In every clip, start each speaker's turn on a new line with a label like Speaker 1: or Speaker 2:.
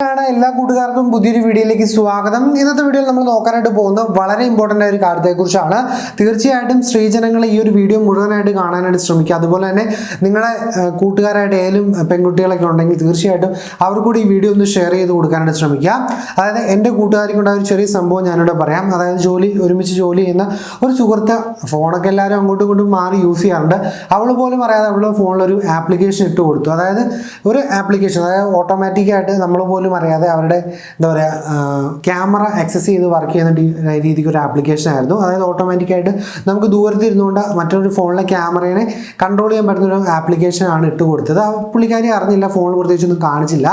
Speaker 1: എല്ലാ കൂട്ടുകാർക്കും പുതിയൊരു വീഡിയോയിലേക്ക് സ്വാഗതം. ഇന്നത്തെ വീഡിയോയിൽ നമ്മൾ നോക്കാനായിട്ട് പോകുന്ന വളരെ ഇമ്പോർട്ടൻ്റ് ആയ ഒരു കാര്യത്തെക്കുറിച്ചാണ്. തീർച്ചയായിട്ടും സ്ത്രീജനങ്ങൾ ഈ ഒരു വീഡിയോ മുഴുവനായിട്ട് കാണാനായിട്ട് ശ്രമിക്കുക. അതുപോലെ തന്നെ നിങ്ങളുടെ കൂട്ടുകാരായിട്ട് ഏതെങ്കിലും പെൺകുട്ടികളൊക്കെ ഉണ്ടെങ്കിൽ തീർച്ചയായിട്ടും അവർ കൂടി ഈ വീഡിയോ ഒന്ന് ഷെയർ ചെയ്ത് കൊടുക്കാനായിട്ട് ശ്രമിക്കുക. അതായത് എൻ്റെ കൂട്ടുകാർക്ക് ഉണ്ടായ ഒരു ചെറിയ സംഭവം ഞാനിവിടെ പറയാം. അതായത് ഒരുമിച്ച് ജോലി ചെയ്യുന്ന ഒരു സുഹൃത്ത്, ഫോണൊക്കെ എല്ലാവരും അങ്ങോട്ടും ഇങ്ങോട്ടും മാറി യൂസ് ചെയ്യാറുണ്ട്. അവൾ പോലും അറിയാതെ അവളുടെ ഫോണിലൊരു ആപ്ലിക്കേഷൻ ഇട്ട് കൊടുത്തു. അതായത് ഒരു ആപ്ലിക്കേഷൻ, അതായത് ഓട്ടോമാറ്റിക്കായിട്ട് നമ്മൾ പോലും അറിയാതെ അവരുടെ എന്താ പറയുക ക്യാമറ ആക്സസ് ചെയ്ത് വർക്ക് ചെയ്യുന്ന രീതിക്ക് ഒരു ആപ്ലിക്കേഷൻ ആയിരുന്നു. അതായത് ഓട്ടോമാറ്റിക്കായിട്ട് നമുക്ക് ദൂരത്ത് ഇരുന്നുകൊണ്ട് മറ്റൊരു ഫോണിലെ ക്യാമറയെ കൺട്രോൾ ചെയ്യാൻ പറ്റുന്ന ഒരു ആപ്ലിക്കേഷനാണ് ഇട്ട് കൊടുത്തത്. പുള്ളിക്കാരി അറിഞ്ഞില്ല, ഫോൺ പ്രത്യേകിച്ചൊന്നും കാണിച്ചില്ല.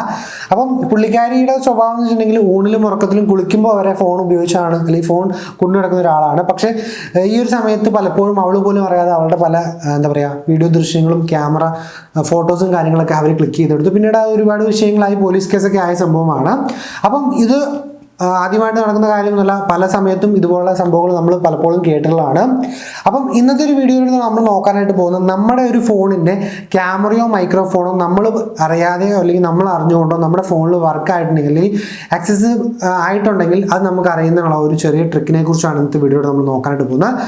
Speaker 1: അപ്പം പുള്ളിക്കാരിയുടെ സ്വഭാവം എന്ന് വെച്ചിട്ടുണ്ടെങ്കിൽ ഊണിലും ഉറക്കത്തിലും കുളിക്കുമ്പോൾ അവരെ ഫോൺ ഉപയോഗിച്ചാണ്, അല്ലെങ്കിൽ ഫോൺ കൊണ്ടു നടക്കുന്ന ഒരാളാണ്. പക്ഷേ ഈ ഒരു സമയത്ത് പലപ്പോഴും അവൾ പോലും അറിയാതെ അവളുടെ പല എന്താ പറയുക വീഡിയോ ദൃശ്യങ്ങളും ക്യാമറ ഫോട്ടോസും കാര്യങ്ങളൊക്കെ അവർ ക്ലിക്ക് ചെയ്തെടുത്തു. പിന്നീട് ഒരുപാട് വിഷയങ്ങളായി പോലീസ് കേസൊക്കെ ആയ സംഭവമാണ്. അപ്പം ഇത് ആദ്യമായിട്ട് നടക്കുന്ന കാര്യമൊന്നുമല്ല, പല സമയത്തും ഇതുപോലുള്ള സംഭവങ്ങൾ നമ്മൾ പലപ്പോഴും കേട്ടിട്ടുള്ളതാണ്. അപ്പം ഇന്നത്തെ ഒരു വീഡിയോയിൽ നമ്മൾ നോക്കാനായിട്ട് പോകുന്നത് നമ്മുടെ ഒരു ഫോണിൻ്റെ ക്യാമറയോ മൈക്രോഫോണോ നമ്മൾ അറിയാതെയോ അല്ലെങ്കിൽ നമ്മൾ അറിഞ്ഞുകൊണ്ടോ നമ്മുടെ ഫോണിൽ വർക്ക് ആയിട്ടുണ്ടെങ്കിൽ അല്ലെങ്കിൽ ആക്സസ് ആയിട്ടുണ്ടെങ്കിൽ അത് നമുക്ക് അറിയുന്നതാണ് ഒരു ചെറിയ ട്രിക്കിനെ കുറിച്ചാണ് ഇന്നത്തെ വീഡിയോയിൽ നമ്മൾ നോക്കാനായിട്ട് പോകുന്നത്.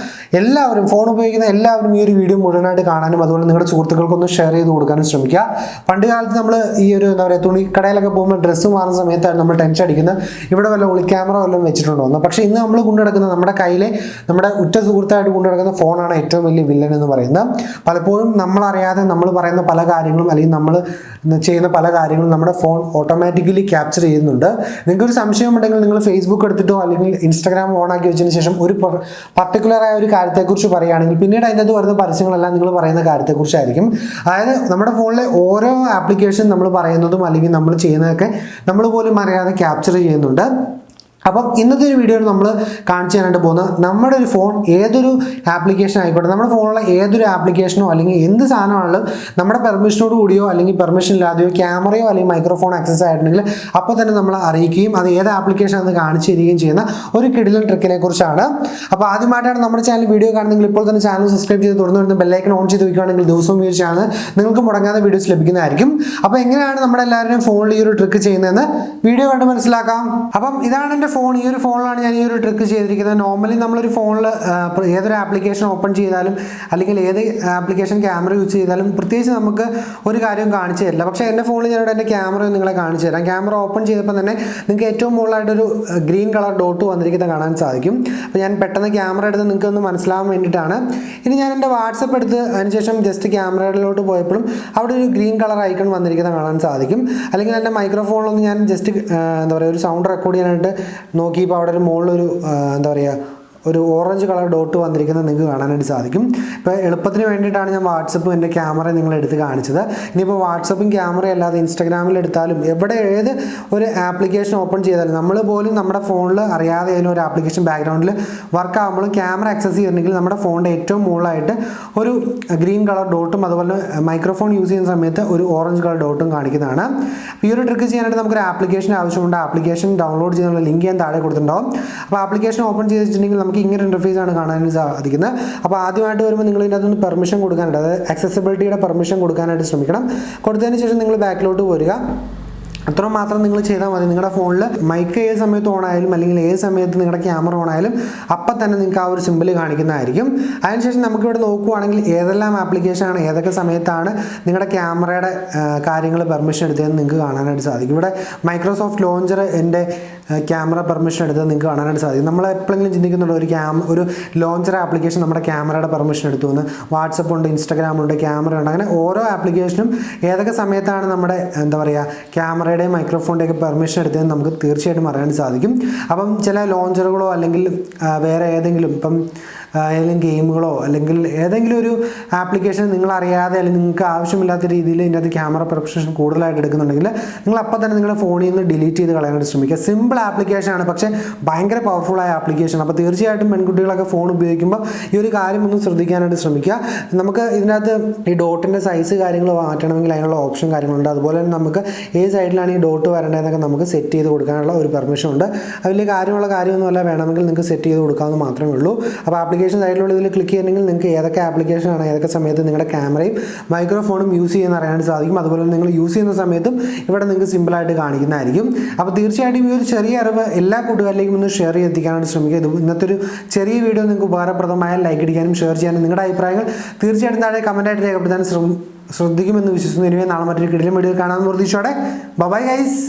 Speaker 1: എല്ലാവരും ഫോൺ ഉപയോഗിക്കുന്ന എല്ലാവരും ഈ ഒരു വീഡിയോ മുഴുവനായിട്ട് കാണാനും അതുപോലെ നിങ്ങളുടെ സുഹൃത്തുക്കൾക്കൊന്ന് ഷെയർ ചെയ്ത് കൊടുക്കാനും ശ്രമിക്കുക. പണ്ട് കാലത്ത് നമ്മൾ ഈ ഒരു എന്താ പറയുക തുണിക്കടയിലൊക്കെ പോകുമ്പോൾ ഡ്രസ്സ് മാറുന്ന സമയത്താണ് നമ്മൾ ടെൻഷൻ അടിക്കുന്നത്, ഇവിടെ ഒളി ക്യാമറ വല്ലതും വെച്ചിട്ടുണ്ടോ. പക്ഷേ ഇന്ന് നമ്മൾ കൊണ്ടുനടക്കുന്ന നമ്മുടെ കയ്യിലെ നമ്മുടെ ഉറ്റ സുഹൃത്തായിട്ട് കൊണ്ടുനടക്കുന്ന ഫോണാണ് ഏറ്റവും വലിയ വില്ലൻ എന്ന് പറയുന്നത്. പലപ്പോഴും നമ്മളറിയാതെ നമ്മൾ പറയുന്ന പല കാര്യങ്ങളും അല്ലെങ്കിൽ നമ്മൾ ചെയ്യുന്ന പല കാര്യങ്ങളും നമ്മുടെ ഫോൺ ഓട്ടോമാറ്റിക്കലി ക്യാപ്ചർ ചെയ്യുന്നുണ്ട്. നിങ്ങൾക്കൊരു സംശയം ഉണ്ടെങ്കിൽ നിങ്ങൾ ഫേസ്ബുക്ക് എടുത്തിട്ടോ അല്ലെങ്കിൽ ഇൻസ്റ്റാഗ്രാം ഓൺ ആക്കി വെച്ചതിന് ശേഷം ഒരു പർട്ടിക്കുലറായ ഒരു കാര്യത്തെക്കുറിച്ച് പറയുകയാണെങ്കിൽ പിന്നീട് അതിനകത്ത് വരുന്ന പരസ്യങ്ങളെല്ലാം നിങ്ങൾ പറയുന്ന കാര്യത്തെക്കുറിച്ചായിരിക്കും. അതായത് നമ്മുടെ ഫോണിലെ ഓരോ ആപ്ലിക്കേഷൻ നമ്മൾ പറയുന്നതും അല്ലെങ്കിൽ നമ്മൾ ചെയ്യുന്നതൊക്കെ നമ്മൾ പോലും അറിയാതെ ക്യാപ്ചർ ചെയ്യുന്നുണ്ട്. അപ്പം ഇന്നത്തെ ഒരു വീഡിയോയിൽ നമ്മൾ കാണിച്ചു തരാനായിട്ട് പോകുന്നത് നമ്മുടെ ഒരു ഫോൺ ഏതൊരു ആപ്ലിക്കേഷൻ ആയിക്കോട്ടെ, നമ്മുടെ ഫോണിലുള്ള ഏതൊരു ആപ്ലിക്കേഷനോ അല്ലെങ്കിൽ എന്ത് സാധനമാണെങ്കിലും നമ്മുടെ പെർമിഷനോട് കൂടിയോ അല്ലെങ്കിൽ പെർമിഷൻ ഇല്ലാതെയോ ക്യാമറയോ അല്ലെങ്കിൽ മൈക്രോഫോൺ ആക്സസ് ആയിട്ടുണ്ടെങ്കിൽ അപ്പോൾ തന്നെ നമ്മൾ അറിയിക്കുകയും അത് ഏത് ആപ്ലിക്കേഷൻ ആണെന്ന് കാണിച്ചു തരികയും ചെയ്യുന്ന ഒരു കിടിലൻ ട്രിക്കിനെ കുറിച്ചാണ്. അപ്പോൾ ആദ്യമായിട്ടാണ് നമ്മുടെ ചാനൽ വീഡിയോ കാണുന്നെങ്കിൽ ഇപ്പോൾ തന്നെ ചാനൽ സബ്സ്ക്രൈബ് ചെയ്ത് തുടർന്ന് വരുന്ന ബെല്ലൈക്കൺ ഓൺ ചെയ്ത് വയ്ക്കുകയാണെങ്കിൽ ദിവസവും ഈ ഒരു ചാനൽ നിങ്ങൾക്ക് മുടങ്ങാതെ വീഡിയോസ് ലഭിക്കുന്നതായിരിക്കും. അപ്പോൾ എങ്ങനെയാണ് നമ്മുടെ എല്ലാവരുടെയും ഫോണിൽ ഈ ഒരു ട്രിക്ക് ചെയ്യുന്നതെന്ന് വീഡിയോ കണ്ട് മനസ്സിലാക്കാം. അപ്പം ഇതാണ് എൻ്റെ ഫോൺ. ഈ ഒരു ഫോണിലാണ് ഞാൻ ഈ ഒരു ട്രിക്ക് ചെയ്തിരിക്കുന്നത്. നോർമലി നമ്മളൊരു ഫോണിൽ ഏതൊരു ആപ്ലിക്കേഷൻ ഓപ്പൺ ചെയ്താലും അല്ലെങ്കിൽ ഏത് ആപ്ലിക്കേഷൻ ക്യാമറ യൂസ് ചെയ്താലും പ്രത്യേകിച്ച് നമുക്ക് ഒരു കാര്യവും കാണിച്ചു തരില്ല. പക്ഷേ എൻ്റെ ഫോണിൽ ഞാനിവിടെ എൻ്റെ ക്യാമറ നിങ്ങളെ കാണിച്ചു തരാം. ക്യാമറ ഓപ്പൺ ചെയ്തപ്പോൾ തന്നെ നിങ്ങൾക്ക് ഏറ്റവും മുകളിലായിട്ടൊരു ഗ്രീൻ കളർ ഡോട്ട് വന്നിരിക്കുന്നത് കാണാൻ സാധിക്കും. അപ്പോൾ ഞാൻ പെട്ടെന്ന് ക്യാമറ എടുത്ത് നിങ്ങൾക്ക് ഒന്ന് മനസ്സിലാവാൻ വേണ്ടിയിട്ടാണ്. ഇനി ഞാൻ എൻ്റെ വാട്സപ്പ് എടുത്ത് അതിനുശേഷം ജസ്റ്റ് ക്യാമറയിലോട്ട് പോയപ്പോഴും അവിടെ ഒരു ഗ്രീൻ കളർ ഐക്കൺ വന്നിരിക്കുന്നത് കാണാൻ സാധിക്കും. അല്ലെങ്കിൽ എൻ്റെ മൈക്രോഫോണിലൊന്ന് ഞാൻ ജസ്റ്റ് എന്താ പറയുക ഒരു സൗണ്ട് റെക്കോർഡ് ചെയ്യാനായിട്ട് നോക്കിയപ്പോൾ അവിടെ ഒരു മുകളിലൊരു എന്താ പറയുക ഒരു ഓറഞ്ച് കളർ ഡോട്ട് വന്നിരിക്കുന്നത് നിങ്ങൾക്ക് കാണാനായിട്ട് സാധിക്കും. ഇപ്പോൾ എളുപ്പത്തിന് വേണ്ടിയിട്ടാണ് ഞാൻ വാട്സപ്പും എൻ്റെ ക്യാമറയും നിങ്ങളെടുത്ത് കാണിച്ചത്. ഇനിയിപ്പോൾ വാട്സപ്പും ക്യാമറയും അല്ലാതെ ഇൻസ്റ്റാഗ്രാമിൽ എടുത്താലും എവിടെ ഏത് ഒരു ആപ്ലിക്കേഷൻ ഓപ്പൺ ചെയ്താലും നമ്മൾ പോലും നമ്മുടെ ഫോണിൽ അറിയാതെ ഏതെങ്കിലും ഒരു ആപ്ലിക്കേഷൻ ബാക്ക്ഗ്രൗണ്ടിൽ വർക്ക് ആകുമ്പോഴും ക്യാമറ ആക്സസ് ചെയ്തിട്ടുണ്ടെങ്കിൽ നമ്മുടെ ഫോണിൻ്റെ ഏറ്റവും മുകളിലായിട്ട് ഒരു ഗ്രീൻ കളർ ഡോട്ടും അതുപോലെ മൈക്രോഫോൺ യൂസ് ചെയ്യുന്ന സമയത്ത് ഒരു ഓറഞ്ച് കളർ ഡോട്ടും കാണിക്കുന്നതാണ്. ഈ ഒരു ട്രിക്ക് ചെയ്യാനായിട്ട് നമുക്കൊരു ആപ്ലിക്കേഷൻ ആവശ്യമുണ്ട്. ആപ്ലിക്കേഷൻ ഡൗൺലോഡ് ചെയ്യാനുള്ള ലിങ്ക് ഞാൻ താഴെ കൊടുത്തിട്ടുണ്ടാവും. അപ്പോൾ ആപ്ലിക്കേഷൻ ഓപ്പൺ ചെയ്തിട്ടുണ്ടെങ്കിൽ നമുക്ക് ഇങ്ങനെ ഇൻ്റർഫേസ് ആണ് കാണാനായിട്ട് സാധിക്കുന്നത്. അപ്പോൾ ആദ്യമായിട്ട് വരുമ്പോൾ നിങ്ങൾ ഇതിനകത്തൊന്ന് പെർമിഷൻ കൊടുക്കാനായിട്ട്, അതായത് ആക്സസിബിലിറ്റിയുടെ പെർമിഷൻ കൊടുക്കാനായിട്ട് ശ്രമിക്കണം. കൊടുത്തതിന് ശേഷം നിങ്ങൾ ബാക്കിലോട്ട് പോരുക. അത്രമാത്രം നിങ്ങൾ ചെയ്താൽ മതി. നിങ്ങളുടെ ഫോണിൽ മൈക്ക് ഏത് സമയത്ത് ഓൺ ആയാലും അല്ലെങ്കിൽ ഏത് സമയത്ത് നിങ്ങളുടെ ക്യാമറ ഓൺ ആയാലും അപ്പം തന്നെ നിങ്ങൾക്ക് ആ ഒരു സിമ്പിൾ കാണിക്കുന്നതായിരിക്കും. അതിനുശേഷം നമുക്കിവിടെ നോക്കുകയാണെങ്കിൽ ഏതെല്ലാം ആപ്ലിക്കേഷനാണ് ഏതൊക്കെ സമയത്താണ് നിങ്ങളുടെ ക്യാമറയുടെ കാര്യങ്ങൾ പെർമിഷൻ എടുത്തതെന്ന് നിങ്ങൾക്ക് കാണാനായിട്ട് സാധിക്കും. ഇവിടെ മൈക്രോസോഫ്റ്റ് ലോഞ്ചർ എൻ്റെ ക്യാമറ പെർമിഷൻ എടുത്തത് നിങ്ങൾക്ക് കാണാനായിട്ട് സാധിക്കും. നമ്മൾ എപ്പോഴെങ്കിലും ചിന്തിക്കുന്നുണ്ട് ഒരു ലോഞ്ചർ ആപ്ലിക്കേഷൻ നമ്മുടെ ക്യാമറയുടെ പെർമിഷൻ എടുത്തു എന്ന്. വാട്സപ്പ് ഉണ്ട്, ഇൻസ്റ്റാഗ്രാം ഉണ്ട്, ക്യാമറ ഉണ്ട്, അങ്ങനെ ഓരോ ആപ്ലിക്കേഷനും ഏതൊക്കെ സമയത്താണ് നമ്മുടെ എന്താ പറയുക ക്യാമറയുടെയും മൈക്രോഫോണിൻ്റെയൊക്കെ പെർമിഷൻ എടുത്തതെന്ന് നമുക്ക് തീർച്ചയായിട്ടും അറിയാൻ സാധിക്കും. അപ്പം ചില ലോഞ്ചറുകളോ അല്ലെങ്കിൽ വേറെ ഏതെങ്കിലും ഇപ്പം ഏതെങ്കിലും ഗെയിമുകളോ അല്ലെങ്കിൽ ഏതെങ്കിലും ഒരു ആപ്ലിക്കേഷൻ നിങ്ങൾ അറിയാതെ അല്ലെങ്കിൽ നിങ്ങൾക്ക് ആവശ്യമില്ലാത്ത രീതിയിൽ ഇതിനകത്ത് ക്യാമറ പെർമിഷൻ കൂടുതലായിട്ട് എടുക്കുന്നുണ്ടെങ്കിൽ നിങ്ങൾ അപ്പം തന്നെ നിങ്ങളുടെ ഫോണിൽ നിന്ന് ഡിലീറ്റ് ചെയ്ത് കളയാനായിട്ട് ശ്രമിക്കുക. സിമ്പിൾ ആപ്ലിക്കേഷനാണ്, പക്ഷേ ഭയങ്കര പവർഫുള്ളായ ആപ്ലിക്കേഷൻ. അപ്പോൾ തീർച്ചയായിട്ടും പെൺകുട്ടികളൊക്കെ ഫോൺ ഉപയോഗിക്കുമ്പോൾ ഈ ഒരു കാര്യം ഒന്ന് ശ്രദ്ധിക്കാനായിട്ട് ശ്രമിക്കുക. നമുക്ക് ഇതിനകത്ത് ഈ ഡോട്ടിൻ്റെ സൈസ് കാര്യങ്ങൾ മാറ്റണമെങ്കിൽ അതിനുള്ള ഓപ്ഷൻ കാര്യങ്ങളുണ്ട്. അതുപോലെ തന്നെ നമുക്ക് ഏത് സൈഡിലാണ് ഈ ഡോട്ട് വരേണ്ടതെന്നൊക്കെ നമുക്ക് സെറ്റ് ചെയ്ത് കൊടുക്കാനുള്ള ഒരു പെർമിഷൻ ഉണ്ട്. വലിയ കാര്യമുള്ള കാര്യമൊന്നുമല്ല, വേണമെങ്കിൽ നിങ്ങൾക്ക് സെറ്റ് ചെയ്ത് കൊടുക്കാമെന്ന് മാത്രമേ ഉള്ളൂ. അപ്പോൾ ആപ്ലിക്കേഷൻ സൈഡിലുള്ള ഇതിൽ ക്ലിക്ക് ചെയ്യണമെങ്കിൽ നിങ്ങൾക്ക് ഏതൊക്കെ ആപ്ലിക്കേഷനാണ് ഏതൊക്കെ സമയത്ത് നിങ്ങളുടെ ക്യാമറയും മൈക്രോഫോണും യൂസ് ചെയ്യുന്ന അറിയാൻ സാധിക്കും. അതുപോലെ നിങ്ങൾ യൂസ് ചെയ്യുന്ന സമയത്തും ഇവിടെ നിങ്ങൾക്ക് സിമ്പിളായിട്ട് കാണിക്കുന്നതായിരിക്കും. അപ്പോൾ തീർച്ചയായിട്ടും ഈ ഒരു ചെറിയ അറിവ് എല്ലാ കൂട്ടുകാരിലേക്കും ഒന്ന് ഷെയർ ചെയ്തെത്തിക്കാനായിട്ട് ശ്രമിക്കുക. ഇത് ഇന്നത്തെ ഒരു ചെറിയ വീഡിയോ നിങ്ങൾക്ക് ഉപകാരപ്രദമായ ലൈക്ക് അടിക്കാനും ഷെയർ ചെയ്യാനും നിങ്ങളുടെ അഭിപ്രായങ്ങൾ തീർച്ചയായിട്ടും താഴെ കമൻറ്റായിട്ട് രേഖപ്പെടുത്താൻ ശ്രദ്ധിക്കുമെന്ന് വിശ്വസിക്കുന്നു. ഇനിവേ നാളെ മറ്റൊരു കിടിലൻ വീഡിയോ കാണാമെന്ന് പ്രതീക്ഷയോടെ ബൈ ഗൈസ്.